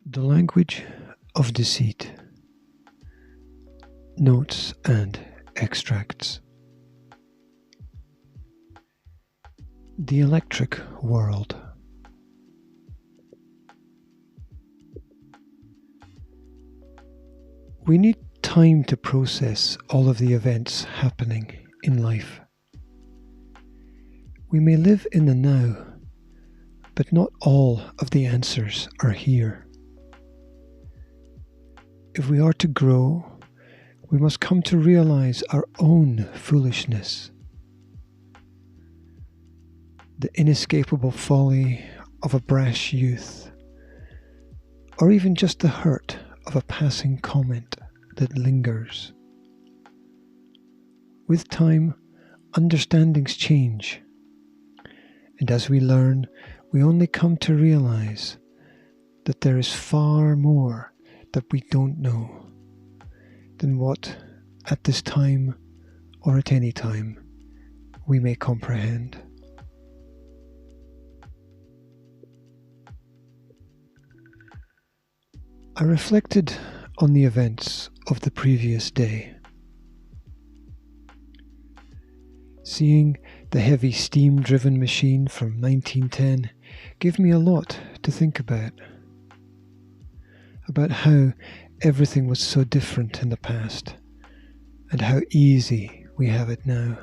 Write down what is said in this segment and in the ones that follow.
The language of deceit. Notes and extracts. The electric world. We need time to process all of the events happening in life. We may live in the now, but not all of the answers are here. If we are to grow, we must come to realize our own foolishness, the inescapable folly of a brash youth, or even just the hurt of a passing comment that lingers. With time, understandings change, and as we learn, we only come to realize that there is far more that we don't know than what, at this time or at any time, we may comprehend. I reflected on the events of the previous day. Seeing the heavy steam-driven machine from 1910 gave me a lot to think about how everything was so different in the past and how easy we have it now.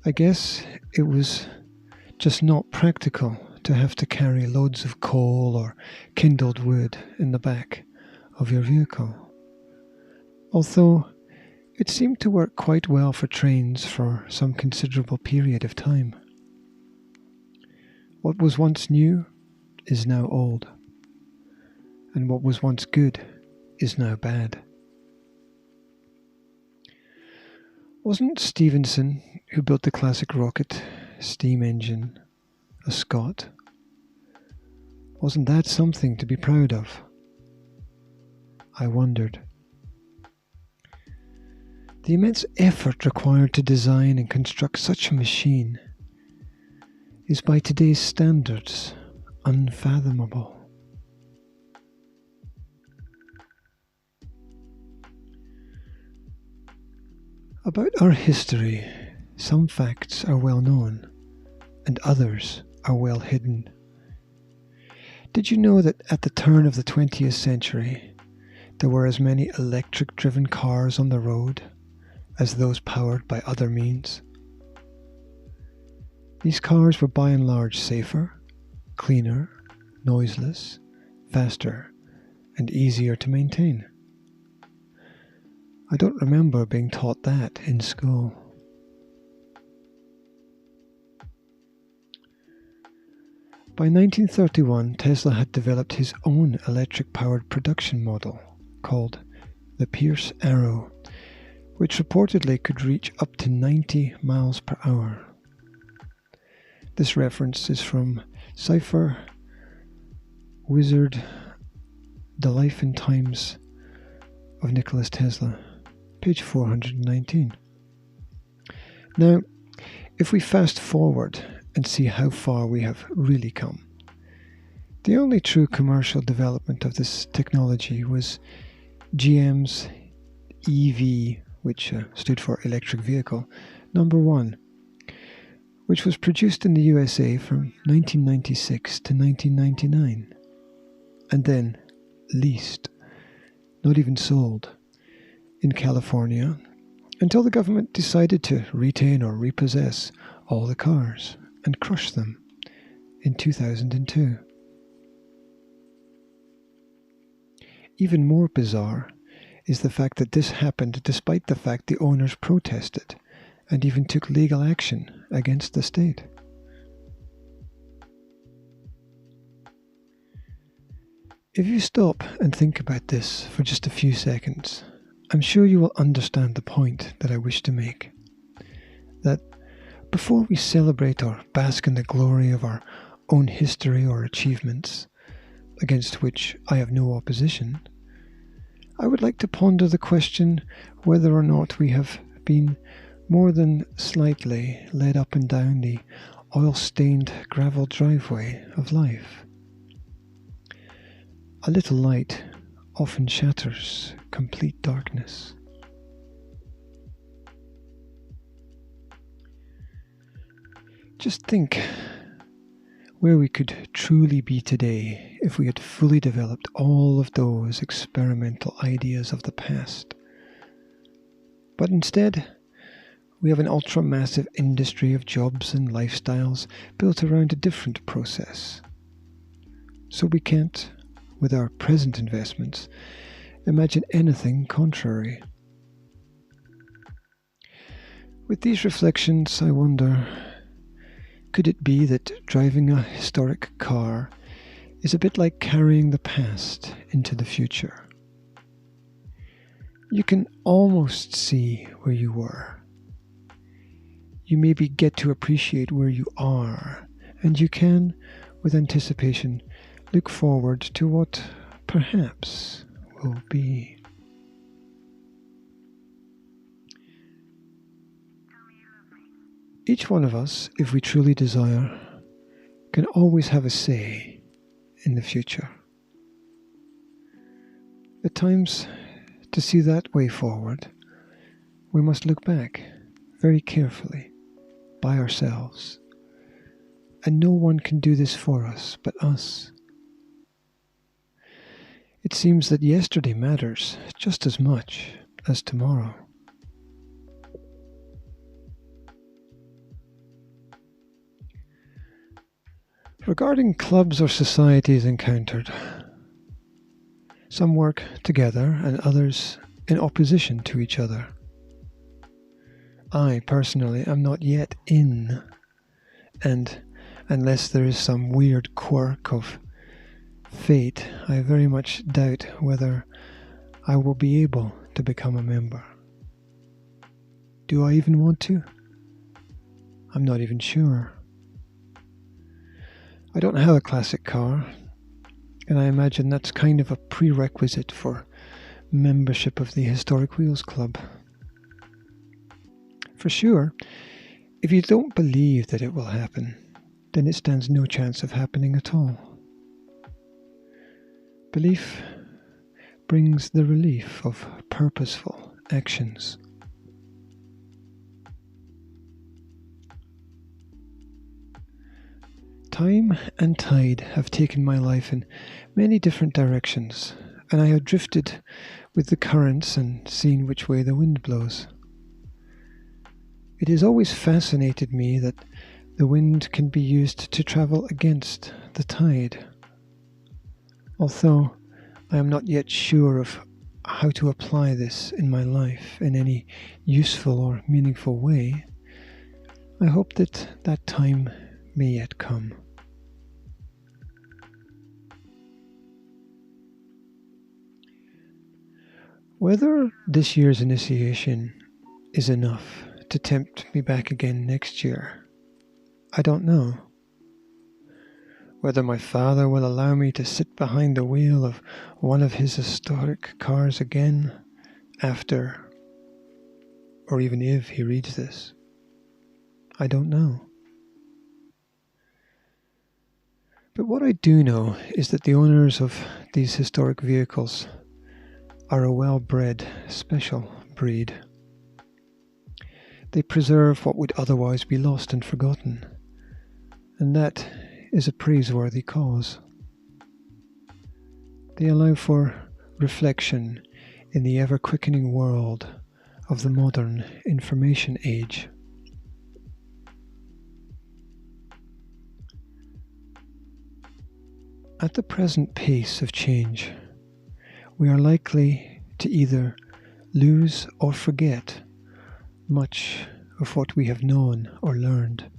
I guess it was just not practical to have to carry loads of coal or kindled wood in the back of your vehicle, although it seemed to work quite well for trains for some considerable period of time. What was once new is now old, and what was once good is now bad. Wasn't Stephenson, who built the classic rocket steam engine, a Scot? Wasn't that something to be proud of? I wondered. The immense effort required to design and construct such a machine is by today's standards unfathomable. About our history, some facts are well known and others are well hidden. Did you know that at the turn of the 20th century, there were as many electric-driven cars on the road as those powered by other means? These cars were by and large safer, cleaner, noiseless, faster, and easier to maintain. I don't remember being taught that in school. By 1931, Tesla had developed his own electric-powered production model called the Pierce Arrow, which reportedly could reach up to 90 miles per hour. This reference is from Cipher Wizard, The Life and Times of Nikola Tesla, page 419. Now, if we fast forward and see how far we have really come, the only true commercial development of this technology was GM's EV, which stood for Electric Vehicle, number 1, which was produced in the USA from 1996 to 1999, and then leased, not even sold, in California until the government decided to retain or repossess all the cars and crush them in 2002. Even more bizarre is the fact that this happened despite the fact the owners protested and even took legal action against the state. If you stop and think about this for just a few seconds, I'm sure you will understand the point that I wish to make. That before we celebrate or bask in the glory of our own history or achievements, against which I have no opposition, I would like to ponder the question whether or not we have been more than slightly led up and down the oil-stained gravel driveway of life. A little light often shatters complete darkness. Just think where we could truly be today if we had fully developed all of those experimental ideas of the past. But instead, we have an ultra-massive industry of jobs and lifestyles built around a different process. So we can't, with our present investments, imagine anything contrary. With these reflections, I wonder, could it be that driving a historic car is a bit like carrying the past into the future? You can almost see where you were. You maybe get to appreciate where you are, and you can, with anticipation, look forward to what perhaps will be. Each one of us, if we truly desire, can always have a say in the future. At times, to see that way forward, we must look back very carefully by ourselves. And no one can do this for us but us. It seems that yesterday matters just as much as tomorrow. Regarding clubs or societies encountered, some work together and others in opposition to each other. I personally am not yet in, and unless there is some weird quirk of fate, I very much doubt whether I will be able to become a member. Do I even want to? I'm not even sure. I don't have a classic car, and I imagine that's kind of a prerequisite for membership of the Historic Wheels Club. For sure, if you don't believe that it will happen, then it stands no chance of happening at all. Belief brings the relief of purposeful actions. Time and tide have taken my life in many different directions, and I have drifted with the currents and seen which way the wind blows. It has always fascinated me that the wind can be used to travel against the tide. Although I am not yet sure of how to apply this in my life in any useful or meaningful way, I hope that that time may yet come. Whether this year's initiation is enough to tempt me back again next year, I don't know. Whether my father will allow me to sit behind the wheel of one of his historic cars again after, or even if he reads this, I don't know. But what I do know is that the owners of these historic vehicles are a well-bred, special breed. They preserve what would otherwise be lost and forgotten, and that is a praiseworthy cause. They allow for reflection in the ever-quickening world of the modern information age. At the present pace of change, we are likely to either lose or forget much of what we have known or learned.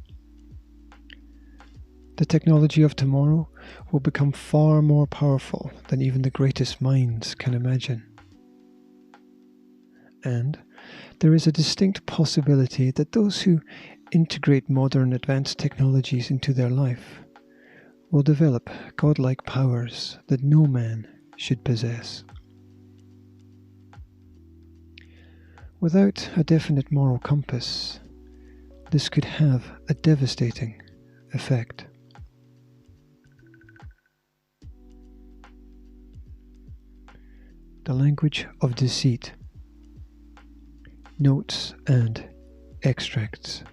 The technology of tomorrow will become far more powerful than even the greatest minds can imagine. And there is a distinct possibility that those who integrate modern advanced technologies into their life will develop godlike powers that no man should possess. Without a definite moral compass, this could have a devastating effect. The Language of Deceit. Notes and Extracts.